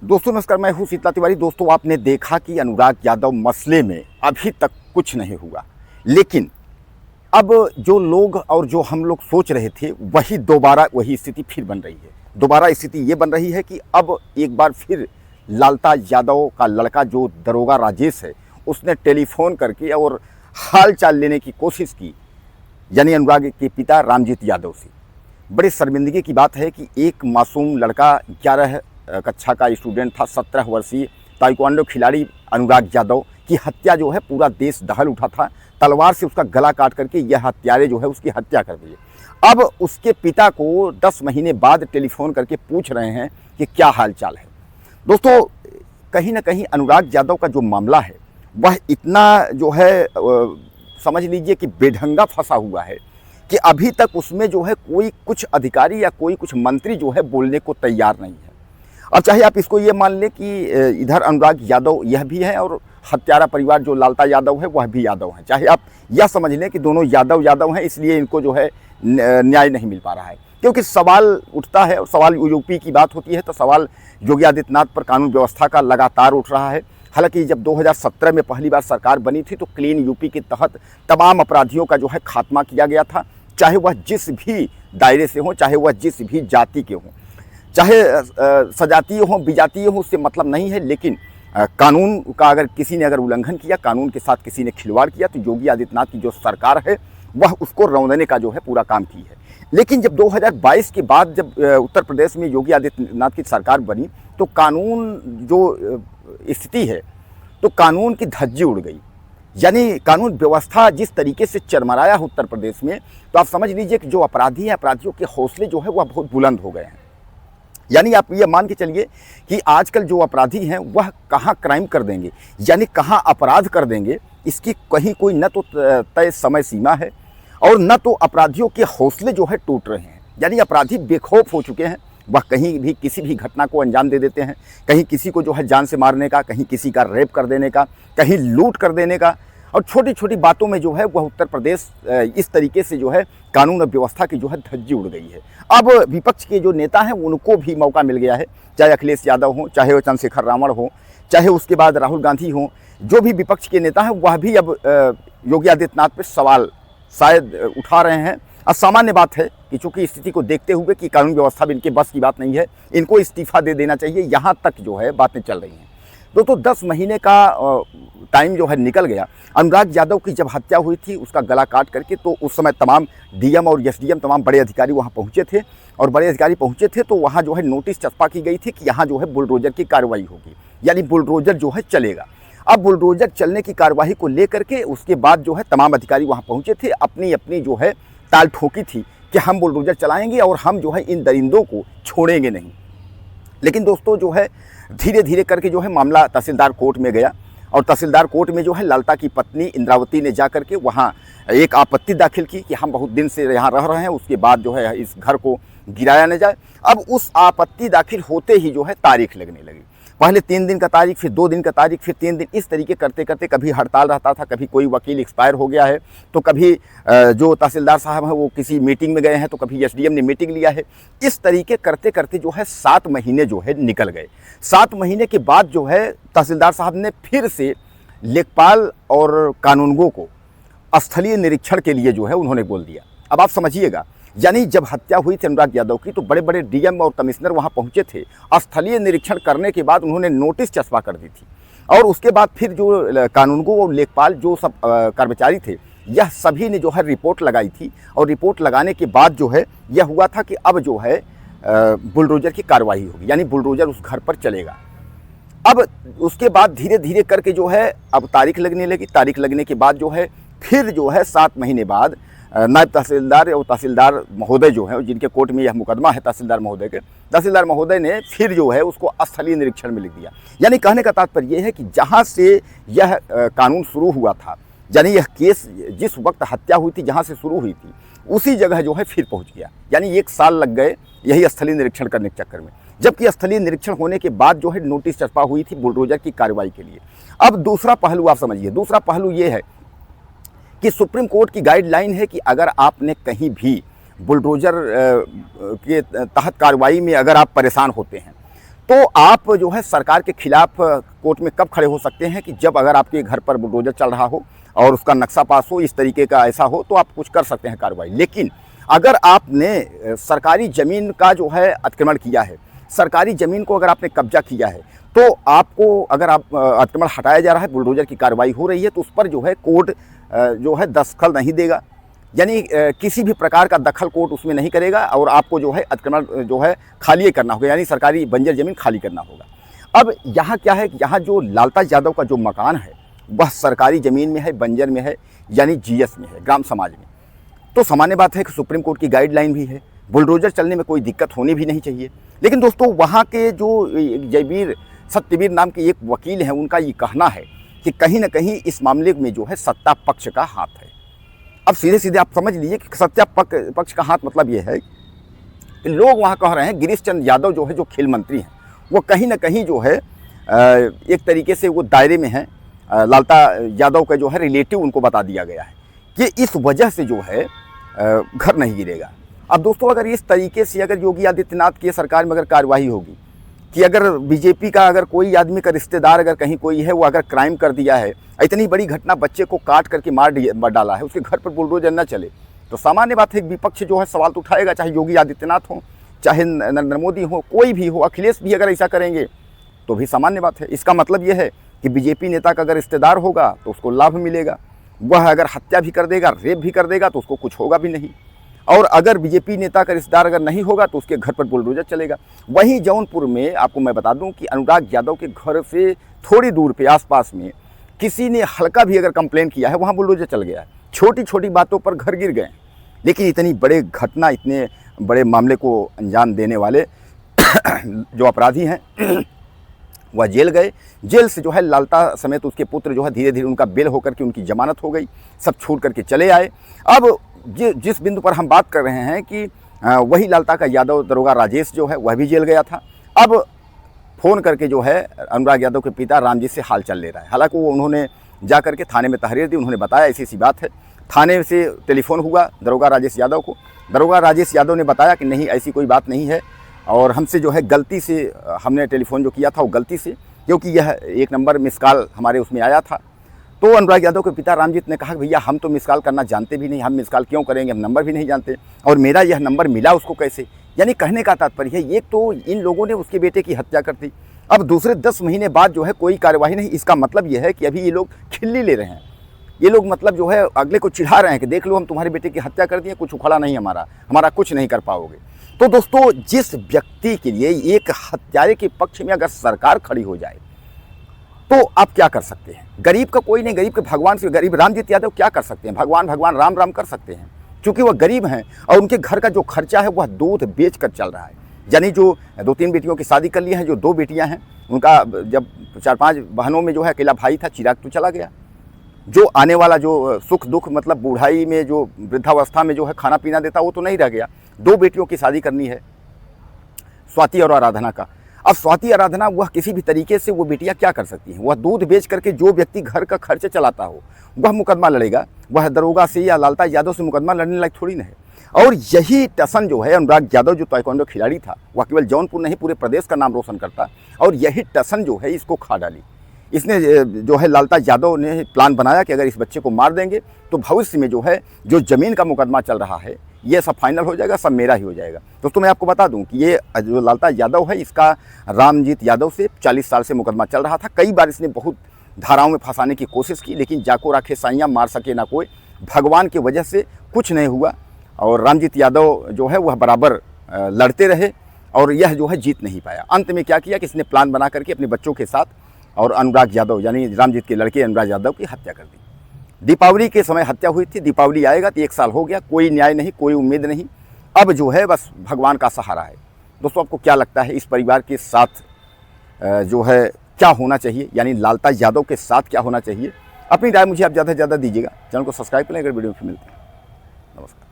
दोस्तों नमस्कार, मैं हूं शीतला तिवारी। दोस्तों आपने देखा कि अनुराग यादव मसले में अभी तक कुछ नहीं हुआ, लेकिन अब जो लोग और जो हम लोग सोच रहे थे वही दोबारा वही स्थिति फिर बन रही है। दोबारा स्थिति ये बन रही है कि अब एक बार फिर लालता यादव का लड़का जो दरोगा राजेश है, उसने टेलीफोन करके और हाल चाल लेने की कोशिश की, यानी अनुराग के पिता रामजीत यादव से। बड़े शर्मिंदगी की बात है कि एक मासूम लड़का 11 कक्षा का स्टूडेंट था, 17 वर्षीय ताइक्वांडो खिलाड़ी अनुराग यादव की हत्या जो है पूरा देश दहल उठा था। तलवार से उसका गला काट करके यह हत्यारे जो है उसकी हत्या कर दी। अब उसके पिता को 10 महीने बाद टेलीफोन करके पूछ रहे हैं कि क्या हाल चाल है। दोस्तों कहीं ना कहीं अनुराग यादव का जो मामला है वह इतना जो है समझ लीजिए कि बेढंगा फंसा हुआ है कि अभी तक उसमें जो है कोई कुछ अधिकारी या कोई कुछ मंत्री जो है बोलने को तैयार नहीं है। अब चाहे आप इसको ये मान लें कि इधर अनुराग यादव यह भी है और हत्यारा परिवार जो लालता यादव है वह भी यादव है, चाहे आप यह समझ लें कि दोनों यादव हैं, इसलिए इनको जो है न्याय नहीं मिल पा रहा है। क्योंकि सवाल उठता है और सवाल यूपी की बात होती है तो सवाल योगी आदित्यनाथ पर कानून व्यवस्था का लगातार उठ रहा है। हालांकि जब 2017 में पहली बार सरकार बनी थी तो क्लीन यूपी के तहत तमाम अपराधियों का जो है खात्मा किया गया था, चाहे वह जिस भी दायरे से हों, चाहे वह जिस भी जाति के हों, चाहे सजातीय हों विजातीय हों, उससे मतलब नहीं है। लेकिन कानून का अगर किसी ने उल्लंघन किया, कानून के साथ किसी ने खिलवाड़ किया, तो योगी आदित्यनाथ की जो सरकार है वह उसको रौंदने का जो है पूरा काम की है। लेकिन जब 2022 के बाद जब उत्तर प्रदेश में योगी आदित्यनाथ की सरकार बनी तो कानून जो स्थिति है तो कानून की धज्जी उड़ गई, यानी कानून व्यवस्था जिस तरीके से चरमराया है उत्तर प्रदेश में, तो आप समझ लीजिए कि जो अपराधी हैं, अपराधियों के हौसले जो है वह बहुत बुलंद हो गए हैं। यानी आप ये मान के चलिए कि आजकल जो अपराधी हैं वह कहाँ क्राइम कर देंगे, यानी कहाँ अपराध कर देंगे, इसकी कहीं कोई न तो तय समय सीमा है और न तो अपराधियों के हौसले जो है टूट रहे हैं। यानी अपराधी बेखौफ हो चुके हैं, वह कहीं भी किसी भी घटना को अंजाम दे देते हैं, कहीं किसी को जो है जान से मारने का, कहीं किसी का रेप कर देने का, कहीं लूट कर देने का, और छोटी छोटी बातों में जो है वह उत्तर प्रदेश इस तरीके से जो है कानून और व्यवस्था की जो है धज्जी उड़ गई है। अब विपक्ष के जो नेता हैं उनको भी मौका मिल गया है, चाहे अखिलेश यादव हों, चाहे वो चंद्रशेखर रावण हों, चाहे उसके बाद राहुल गांधी हों, जो भी विपक्ष के नेता हैं वह भी अब योगी आदित्यनाथ पर सवाल शायद उठा रहे हैं। अब सामान्य बात है कि चूंकि स्थिति को देखते हुए कि कानून व्यवस्था भी इनके बस की बात नहीं है, इनको इस्तीफा दे देना चाहिए, यहाँ तक जो है बातें चल रही हैं। दोस्तों 10 महीने का टाइम जो है निकल गया। अनुराग यादव की जब हत्या हुई थी उसका गला काट करके, तो उस समय तमाम डीएम और एसडीएम तमाम बड़े अधिकारी वहाँ पहुँचे थे, और बड़े अधिकारी पहुँचे थे तो वहाँ जो है नोटिस चस्पा की गई थी कि यहाँ जो है बुलडोजर की कार्रवाई होगी, यानी बुलडोजर जो है चलेगा। अब बुलडोजर चलने की कार्यवाही को लेकर के उसके बाद जो है तमाम अधिकारी वहाँ पहुँचे थे, अपनी अपनी जो है ताल ठोकी थी कि हम बुलडोजर चलाएंगे और हम जो है इन दरिंदों को छोड़ेंगे नहीं। लेकिन दोस्तों जो है धीरे धीरे करके जो है मामला तहसीलदार कोर्ट में गया, और तहसीलदार कोर्ट में जो है लालता की पत्नी इंद्रावती ने जा करके वहाँ एक आपत्ति दाखिल की कि हम बहुत दिन से यहाँ रह रहे हैं, उसके बाद जो है इस घर को गिराया न जाए। अब उस आपत्ति दाखिल होते ही जो है तारीख लगने लगी, पहले 3 दिन का तारीख, फिर 2 दिन का तारीख, फिर 3 दिन, इस तरीके करते करते कभी हड़ताल रहता था, कभी कोई वकील एक्सपायर हो गया है, तो कभी जो तहसीलदार साहब हैं वो किसी मीटिंग में गए हैं, तो कभी एसडीएम ने मीटिंग लिया है। इस तरीके करते करते जो है 7 महीने जो है निकल गए। 7 महीने के बाद जो है तहसीलदार साहब ने फिर से लेखपाल और कानूनगो को स्थलीय निरीक्षण के लिए जो है उन्होंने बोल दिया। अब आप समझिएगा, यानी जब हत्या हुई थी अनुराग यादव की तो बड़े बड़े डीएम और कमिश्नर वहां पहुंचे थे, स्थलीय निरीक्षण करने के बाद उन्होंने नोटिस चस्पा कर दी थी, और उसके बाद फिर जो कानूनगो और लेखपाल जो सब कर्मचारी थे यह सभी ने जो है रिपोर्ट लगाई थी, और रिपोर्ट लगाने के बाद जो है यह हुआ था कि अब जो है बुलडोजर की कार्रवाई होगी, यानी बुलडोजर उस घर पर चलेगा। अब उसके बाद धीरे धीरे करके जो है अब तारीख लगने लगी। तारीख लगने के बाद जो है फिर जो है 7 महीने बाद नायब तहसीलदार और तहसीलदार महोदय जो है, जिनके कोर्ट में यह मुकदमा है तहसीलदार महोदय के, तहसीलदार महोदय ने फिर जो है उसको स्थलीय निरीक्षण में लिख दिया। यानी कहने का तात्पर्य यह है कि जहाँ से यह कानून शुरू हुआ था, यानी यह केस जिस वक्त हत्या हुई थी जहाँ से शुरू हुई थी उसी जगह जो है फिर पहुँच गया। यानी 1 साल लग गए यही स्थलीय निरीक्षण करने के चक्कर में, जबकि स्थलीय निरीक्षण होने के बाद जो है नोटिस चस्पा हुई थी बुलडोजर की कार्रवाई के लिए। अब दूसरा पहलू आप समझिए, दूसरा पहलू ये है कि सुप्रीम कोर्ट की गाइडलाइन है कि अगर आपने कहीं भी बुलडोजर के तहत कार्रवाई में अगर आप परेशान होते हैं तो आप जो है सरकार के खिलाफ कोर्ट में कब खड़े हो सकते हैं कि जब अगर आपके घर पर बुलडोजर चल रहा हो और उसका नक्शा पास हो, इस तरीके का ऐसा हो, तो आप कुछ कर सकते हैं कार्रवाई। लेकिन अगर आपने सरकारी ज़मीन का जो है अतिक्रमण किया है, सरकारी ज़मीन को अगर आपने कब्जा किया है, तो आपको अगर आप अतिक्रमण हटाया जा रहा है, बुलडोजर की कार्रवाई हो रही है, तो उस पर जो है कोर्ट जो है दस्तखत नहीं देगा, यानी किसी भी प्रकार का दखल कोर्ट उसमें नहीं करेगा और आपको जो है अतिक्रमण जो है खाली करना होगा, यानी सरकारी बंजर ज़मीन खाली करना होगा। अब यहाँ क्या है, यहाँ जो लालता यादव का जो मकान है वह सरकारी ज़मीन में है, बंजर में है, यानी जीएस में है, ग्राम समाज में। तो सामान्य बात है कि सुप्रीम कोर्ट की गाइडलाइन भी है, बुलडोजर चलने में कोई दिक्कत होनी भी नहीं चाहिए। लेकिन दोस्तों वहाँ के जो जयवीर सत्यवीर नाम के एक वकील हैं, उनका ये कहना है कि कहीं ना कहीं इस मामले में जो है सत्ता पक्ष का हाथ है। अब सीधे सीधे आप समझ लीजिए कि सत्ता पक्ष का हाथ मतलब ये है कि लोग वहाँ कह रहे हैं गिरीश चंद्र यादव जो है, जो खेल मंत्री हैं, वो कहीं ना कहीं जो है एक तरीके से वो दायरे में है, लालता यादव का जो है रिलेटिव उनको बता दिया गया है कि इस वजह से जो है घर नहीं गिरेगा। अब दोस्तों अगर इस तरीके से अगर योगी आदित्यनाथ की सरकार में अगर कार्रवाई होगी कि अगर बीजेपी का अगर कोई आदमी का रिश्तेदार अगर कहीं कोई है, वो अगर क्राइम कर दिया है, इतनी बड़ी घटना, बच्चे को काट करके मार डाला है, उसके घर पर बुलडोजर न चले, तो सामान्य बात है विपक्ष जो है सवाल तो उठाएगा, चाहे योगी आदित्यनाथ हो, चाहे नरेंद्र मोदी हो, कोई भी हो, अखिलेश भी अगर ऐसा करेंगे तो भी सामान्य बात है। इसका मतलब यह है कि बीजेपी नेता का अगर रिश्तेदार होगा तो उसको लाभ मिलेगा, वह अगर हत्या भी कर देगा, रेप भी कर देगा, तो उसको कुछ होगा भी नहीं, और अगर बीजेपी नेता का रिश्तेदार अगर नहीं होगा तो उसके घर पर बुलडोजर चलेगा। वहीं जौनपुर में आपको मैं बता दूं कि अनुराग यादव के घर से थोड़ी दूर पे आसपास में किसी ने हल्का भी अगर कंप्लेन किया है, वहाँ बुलडोजर चल गया है। छोटी छोटी बातों पर घर गिर गए, लेकिन इतनी बड़े घटना, इतने बड़े मामले को अंजाम देने वाले जो अपराधी हैं वह जेल गए। जेल से जो है लालता समेत उसके पुत्र जो है धीरे धीरे उनका बेल होकर के उनकी जमानत हो गई, सब छूट करके चले आए। अब जिस बिंदु पर हम बात कर रहे हैं कि वही लालता का यादव दरोगा राजेश जो है वह भी जेल गया था। अब फ़ोन करके जो है अनुराग यादव के पिता रामजीत से हाल चाल ले रहा है। हालांकि वो उन्होंने जा करके थाने में तहरीर दी, उन्होंने बताया ऐसी सी बात है। थाने से टेलीफोन हुआ दरोगा राजेश यादव को, दरोगा राजेश यादव ने बताया कि नहीं ऐसी कोई बात नहीं है, और हमसे जो है गलती से हमने टेलीफोन जो किया था वो गलती से, क्योंकि यह एक नंबर मिस कॉल हमारे उसमें आया था। तो अनुराग यादव के पिता रामजीत ने कहा भैया हम तो मिस कॉल करना जानते भी नहीं, हम मिस कॉल क्यों करेंगे, हम नंबर भी नहीं जानते, और मेरा यह नंबर मिला उसको कैसे। यानी कहने का तात्पर्य है एक तो इन लोगों ने उसके बेटे की हत्या कर दी, अब दूसरे 10 महीने बाद जो है कोई कार्यवाही नहीं। इसका मतलब यह है कि अभी ये लोग खिल्ली ले रहे हैं, ये लोग मतलब जो है अगले को चिढ़ा रहे हैं कि देख लो हम तुम्हारे बेटे की हत्या कर दिए, कुछ उखड़ा नहीं हमारा कुछ नहीं कर पाओगे। तो दोस्तों जिस व्यक्ति के लिए एक हत्यारे के पक्ष में अगर सरकार खड़ी हो जाए तो आप क्या कर सकते हैं। गरीब का कोई नहीं, गरीब के भगवान से, गरीब रामजीत यादव क्या कर सकते हैं, भगवान राम राम कर सकते हैं, क्योंकि वह गरीब हैं और उनके घर का जो खर्चा है वह दूध बेच कर चल रहा है। यानी जो 2-3 बेटियों की शादी कर ली है, जो 2 बेटियां हैं, उनका जब 4-5 बहनों में जो है अकेला भाई था, चिराग तो चला गया। जो आने वाला जो सुख दुख मतलब बूढ़ाई में जो वृद्धावस्था में जो है खाना पीना देता वो तो नहीं रह गया। 2 बेटियों की शादी करनी है, स्वाति और आराधना का। अब स्वाति आराधना वह किसी भी तरीके से वो बेटियां क्या कर सकती हैं, वह दूध बेच करके जो व्यक्ति घर का खर्च चलाता हो वह मुकदमा लड़ेगा, वह दरोगा से या लालता यादव से मुकदमा लड़ने लायक थोड़ी ना है। और यही टसन जो है अनुराग यादव जो ताइक्वांडो खिलाड़ी था, वह केवल जौनपुर नहीं पूरे प्रदेश का नाम रोशन करता, और यही टसन जो है इसको खा डाली। इसने जो है लालता यादव ने प्लान बनाया कि अगर इस बच्चे को मार देंगे तो भविष्य में जो है जो ज़मीन का मुकदमा चल रहा है ये सब फाइनल हो जाएगा, सब मेरा ही हो जाएगा। दोस्तों मैं आपको बता दूं कि ये जो लालता यादव है इसका रामजीत यादव से 40 साल से मुकदमा चल रहा था। कई बार इसने बहुत धाराओं में फंसाने की कोशिश की, लेकिन जाको राखे साइयाँ मार सके ना कोई, भगवान की वजह से कुछ नहीं हुआ। और रामजीत यादव जो है वह बराबर लड़ते रहे और यह जो है जीत नहीं पाया। अंत में क्या किया कि इसने प्लान बना करके अपने बच्चों के साथ और अनुराग यादव यानी रामजीत के लड़के अनुराग यादव की हत्या कर दी। दीपावली के समय हत्या हुई थी, दीपावली आएगा तो 1 साल हो गया, कोई न्याय नहीं, कोई उम्मीद नहीं, अब जो है बस भगवान का सहारा है। दोस्तों आपको क्या लगता है इस परिवार के साथ जो है क्या होना चाहिए, यानी लालता यादव के साथ क्या होना चाहिए? अपनी राय मुझे आप ज़्यादा से ज़्यादा दीजिएगा। चैनल को सब्सक्राइब करें अगर वीडियो में मिलते हैं। नमस्कार।